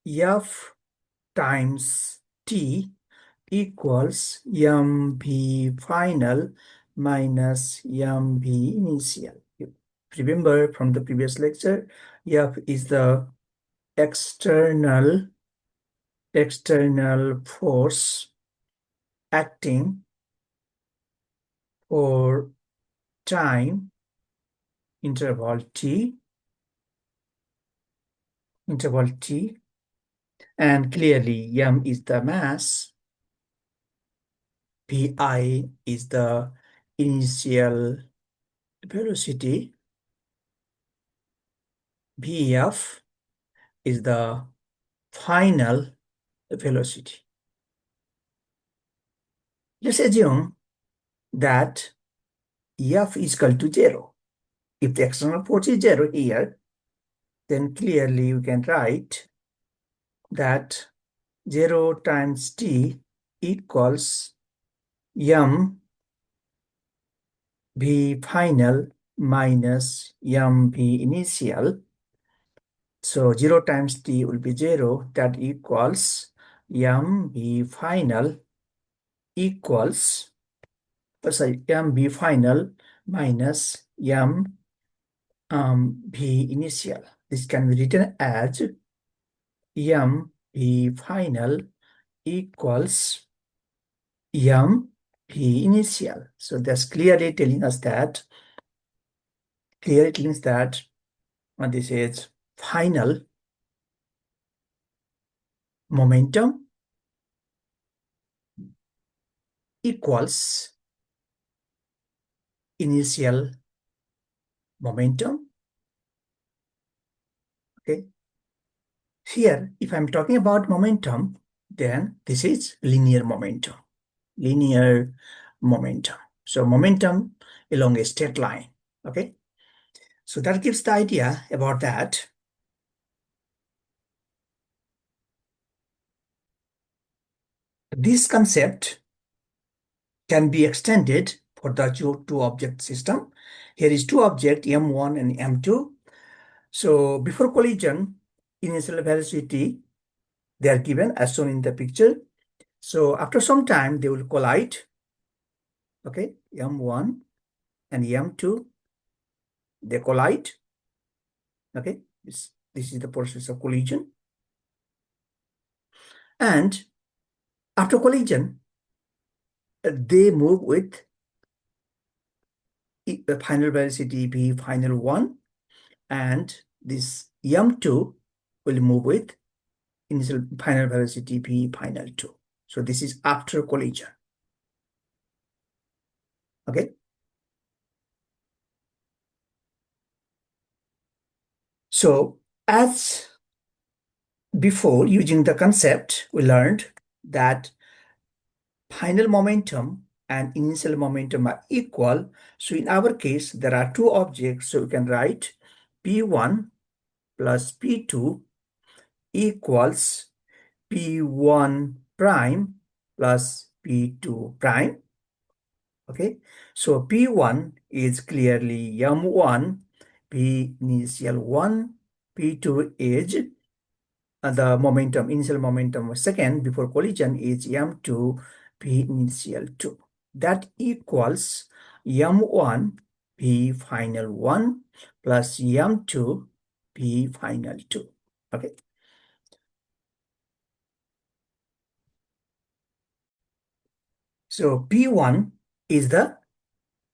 F times T equals mv final minus mv initial. Remember from the previous lecture, F is the external force acting for time interval t, and clearly m is the mass, pi is the initial velocity, bf is the final velocity. Let's assume that F is equal to 0. If the external force is 0 here, then clearly you can write that 0 times t equals m v final minus m v initial. So 0 times t will be 0. That equals m v final equals, sorry, m v final minus m v initial. This can be written as m v final equals m v initial. So that's clearly telling us that, this is final momentum equals initial momentum. Okay. Here, if I'm talking about momentum, then this is linear momentum. Linear momentum. So momentum along a straight line. Okay. So that gives the idea about that. This concept can be extended for the two object system. Here is two objects, M1 and M2. So before collision, initial velocity, they are given as shown in the picture. So after some time, they will collide. Okay, M1 and M2, they collide. Okay, this is the process of collision. And after collision, they move with the final velocity v final 1, and this m2 will move with initial final velocity v final 2. So this is after collision. Okay. So as before, using the concept, we learned that final momentum and initial momentum are equal. So in our case, there are two objects. So we can write P1 plus P2 equals P1 prime plus P2 prime. Okay, so P1 is clearly M1, P initial 1, P2 is the momentum, initial momentum second before collision is M2, P initial 2. That equals M1, P final 1 plus M2, P final 2. Okay. So P1 is the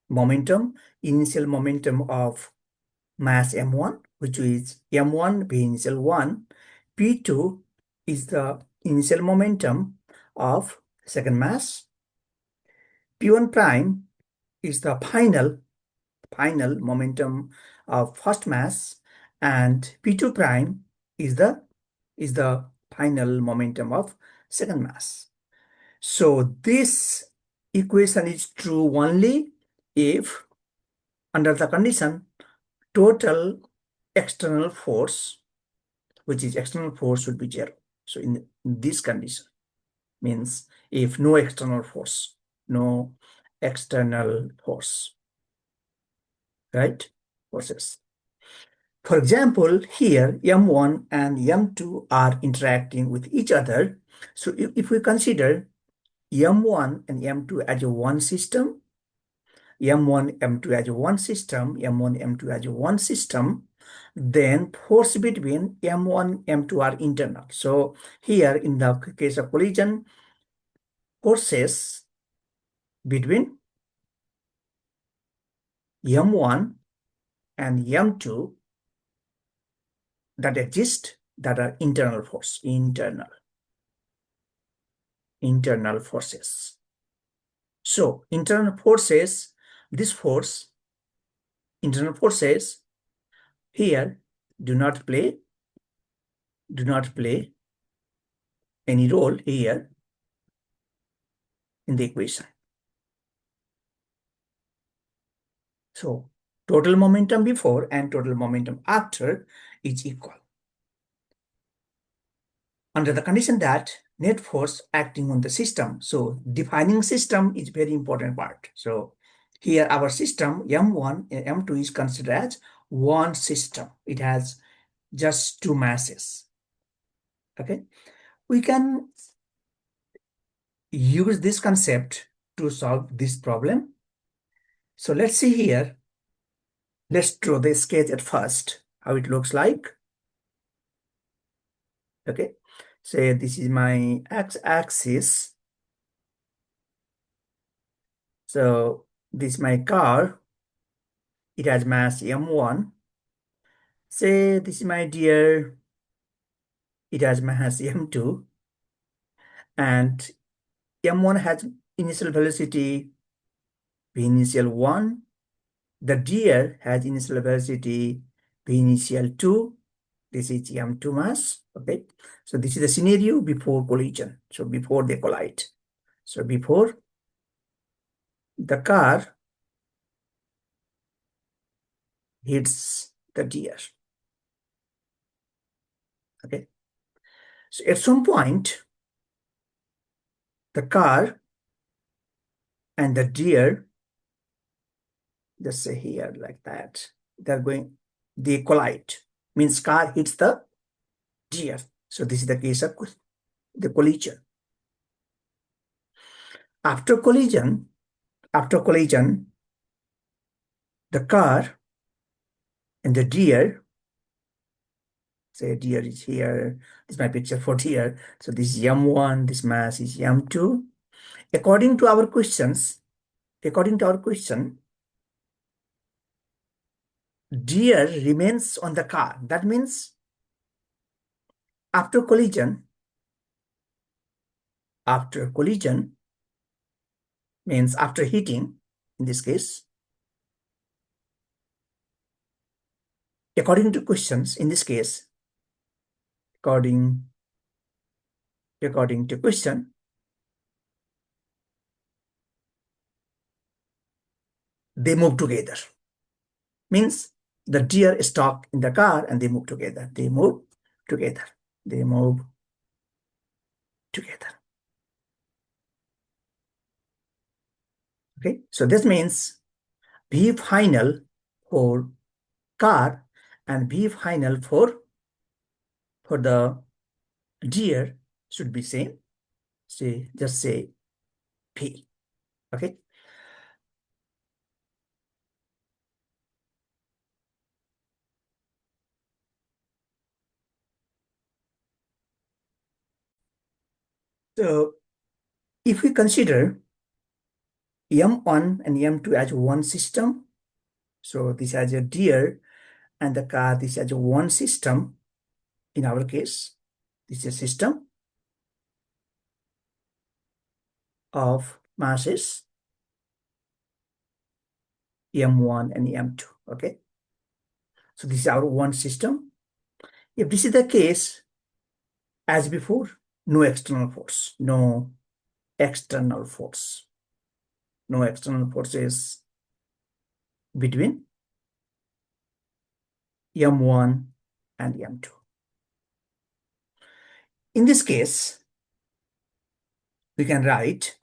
momentum, initial momentum of mass m1, which is m1 p initial 1. P2 is the initial momentum of second mass. P1 prime is the final momentum of first mass, and P2 prime is the final momentum of second mass. So this equation is true only if, under the condition, total external force, which is external force, should be 0. So in this condition, means if no external force, right, forces. For example, here M1 and M2 are interacting with each other. So if we consider M1 and M2 as a one system, M1, M2 as a one system, M1, M2 as a one system, then force between M1, M2 are internal. So here in the case of collision, forces between M1 and M2 that exist that are internal force, internal forces. So internal forces, this force, internal forces here do not play any role here in the equation. So total momentum before and total momentum after is equal. Under the condition that net force acting on the system. So defining system is very important part. So here our system M1 and M2 is considered as one system. It has just two masses. Okay. We can use this concept to solve this problem. So let's see here. Let's draw the sketch at first, how it looks like. Okay. Say this is my x-axis. So this is my car. It has mass m1. Say this is my deer. It has mass m2. And m1 has initial velocity v initial 1. The deer has initial velocity v initial 2. This is m2 mass. Okay. So this is the scenario before collision. So before they collide. So before the car hits the deer. Okay. So at some point, the car and the deer, just say here like that, they collide. Means car hits the deer. So this is the case of the collision. After collision, the car and the deer, say deer is here, this is my picture for deer. So this is M1, this mass is M2. According to our question, deer remains on the car. That means after collision, means after hitting, in this case, according to questions, in this case, according to question, they move together. Means the deer is stuck in the car and they move together. They move together. They move together. Okay, so this means V final for car and V final for the deer should be same. Say just say P. Okay. So if we consider M1 and M2 as one system, so this has a deer and the car, this has a one system. In our case, this is a system of masses M1 and M2. Okay. So this is our one system. If this is the case, as before, no external force, no external force, no external forces between M1 and M2. In this case, we can write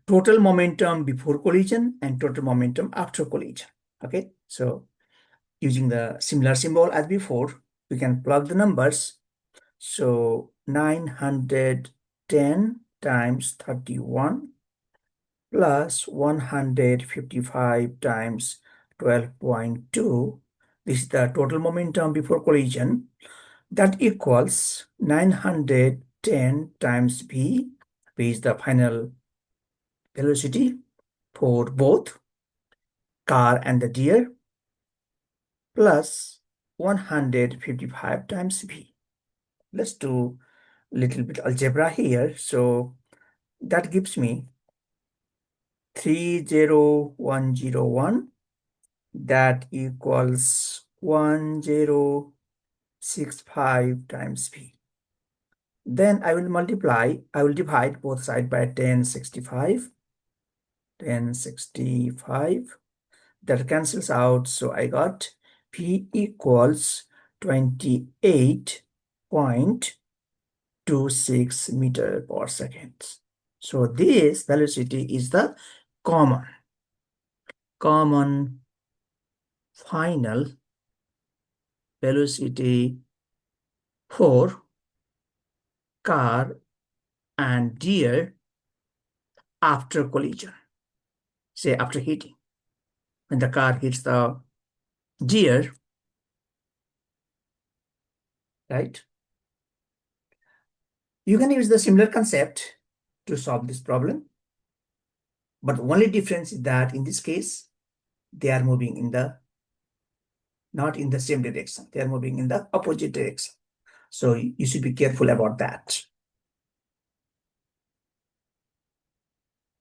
total momentum before collision and total momentum after collision. Okay, so using the similar symbol as before, we can plug the numbers. So 910 times 31 plus 155 times 12.2. This is the total momentum before collision. That equals 910 times v. V is the final velocity for both car and the deer, plus 155 times v. Let's do a little bit algebra here. So that gives me 30101. That equals 1065 times v. Then I will divide both sides by 1065. 1065. That cancels out. So I got p equals 28.26 meter per second. So this velocity is the common final velocity for car and deer after collision, say after hitting. When the car hits the deer, right? You can use the similar concept to solve this problem, but the only difference is that in this case, they are moving in the not in the same direction. They are moving in the opposite direction. So you should be careful about that.